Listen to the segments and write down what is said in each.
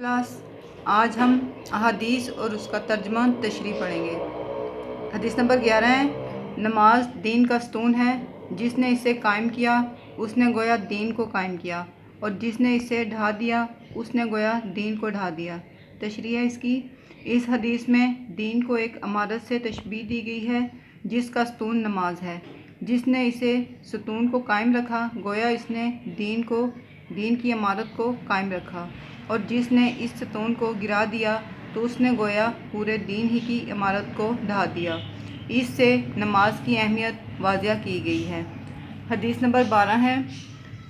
Class आज हम अहादीस और उसका तर्जमा तशरीह पढ़ेंगे। हदीस नंबर 11 है, नमाज दीन का स्तून है, जिसने इसे कायम किया उसने गोया दीन को कायम किया, और जिसने इसे ढा दिया उसने गोया दीन को ढा दिया। तशरीह है इसकी। इस हदीस में दीन को एक इमारत से तशबीह दी गई है जिसका स्तून नमाज है। जिसने इसे स्तून को कायम रखा गोया इसने दीन की इमारत को कायम रखा, और जिसने इस स्तून को गिरा दिया तो उसने गोया पूरे दीन ही की इमारत को ढा दिया। इससे नमाज की अहमियत वाज़िया की गई है। हदीस नंबर 12 है,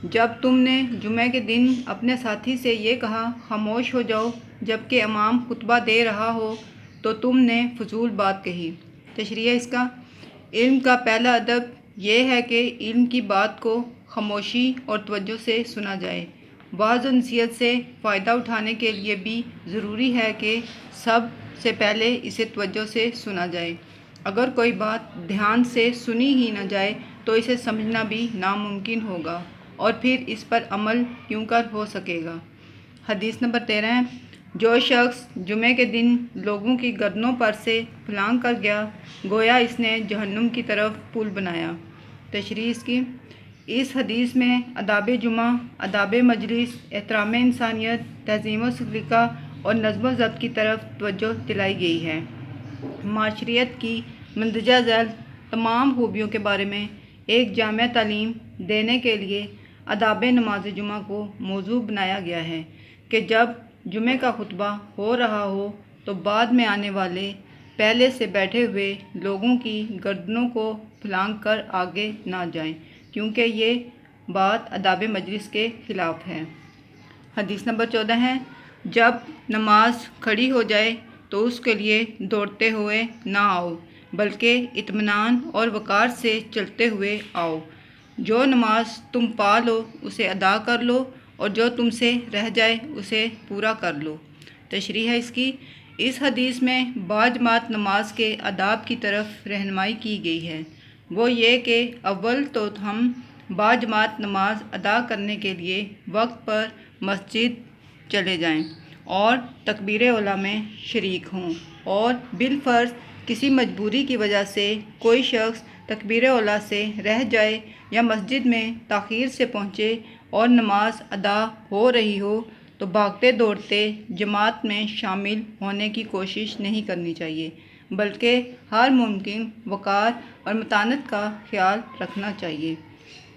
जब तुमने जुमे के दिन अपने साथी से ये कहा खामोश हो जाओ जबकि इमाम खुतबा दे रहा हो तो तुमने फजूल बात कही। तशरीह इसका। इल्म का पहला अदब यह है कि इल्म की बात को खामोशी और तवज्जो से सुना जाए। वाज़ और नसीहत से फ़ायदा उठाने के लिए भी ज़रूरी है कि सब से पहले इसे तवज्जो से सुना जाए। अगर कोई बात ध्यान से सुनी ही न जाए तो इसे समझना भी नामुमकिन होगा, और फिर इस पर अमल क्यों कर हो सकेगा। हदीस नंबर 13 है, जो शख्स जुमे के दिन लोगों की गर्दनों पर से फलांग कर गया गोया इसने जहन्नुम की तरफ पुल बनाया। तशरीह इसकी। इस हदीस में अदाब जुमा, अदाब मजलिस, एहतराम इंसानियत, तहज़ीम व सलीका और नज़्म व ज़ब्त की तरफ तवज्जो दिलाई गई है। माशरियत की मंदरजा झैल तमाम खूबियों के बारे में एक जामिया तालीम देने के लिए अदाब नमाज जुमा को मौजू बनाया गया है कि जब जुमे का खुतबा हो रहा हो तो बाद में आने वाले पहले से बैठे हुए लोगों की गर्दनों को फलांग कर आगे ना जाएं, क्योंकि ये बात अदाब मजलिस के ख़िलाफ़ है। हदीस नंबर 14 है, जब नमाज खड़ी हो जाए तो उसके लिए दौड़ते हुए ना आओ बल्कि इत्मीनान और वक़ार से चलते हुए आओ। जो नमाज तुम पा लो उसे अदा कर लो, और जो तुमसे रह जाए उसे पूरा कर लो। तशरीह है इसकी। इस हदीस में बाजमात नमाज के आदाब की तरफ रहनुमाई की गई है। वो ये कि अव्वल तो हम बाजमात नमाज अदा करने के लिए वक्त पर मस्जिद चले जाएं और तकबीर औला में शरीक हों, और बिलफ़र्ज़ किसी मजबूरी की वजह से कोई शख्स तकबीर औला से रह जाए या मस्जिद में ताख़ीर से पहुँचे और नमाज अदा हो रही हो तो भागते दौड़ते जमात में शामिल होने की कोशिश नहीं करनी चाहिए, बल्कि हर मुमकिन वक़ार और मतानत का ख्याल रखना चाहिए।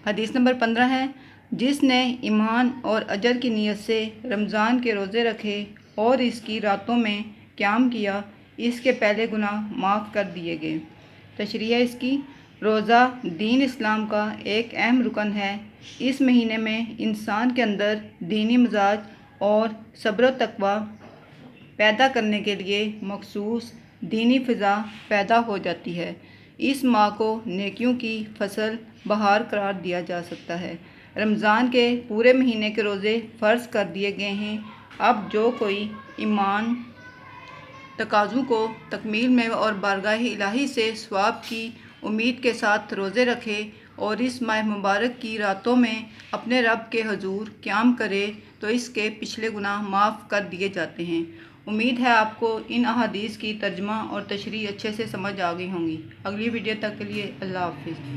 हदीस नंबर 15 है, जिसने ईमान और अजर की नीयत से रमज़ान के रोज़े रखे और इसकी रातों में क़याम किया इसके पहले गुनाह माफ़ कर दिए गए। तशरीह इसकी। रोज़ा दीन इस्लाम का एक अहम रुकन है। इस महीने में इंसान के अंदर दीनी मिजाज और सब्र व तक़वा पैदा करने के लिए मखसूस दीनी फ़िज़ा पैदा हो जाती है। इस माह को नेकियों की फसल बहार करार दिया जा सकता है। रमज़ान के पूरे महीने के रोज़े फ़र्ज़ कर दिए गए हैं। अब जो कोई ईमान तकाज़ों को तकमील में और बारगाह इलाही से सवाब की उम्मीद के साथ रोज़े रखे और इस माह मुबारक की रातों में अपने रब के हुज़ूर क़याम करे तो इसके पिछले गुनाह माफ़ कर दिए जाते हैं। उम्मीद है आपको इन अहादीस की तर्जमा और तशरीह अच्छे से समझ आ गई होंगी। अगली वीडियो तक के लिए अल्लाह हाफ़िज़।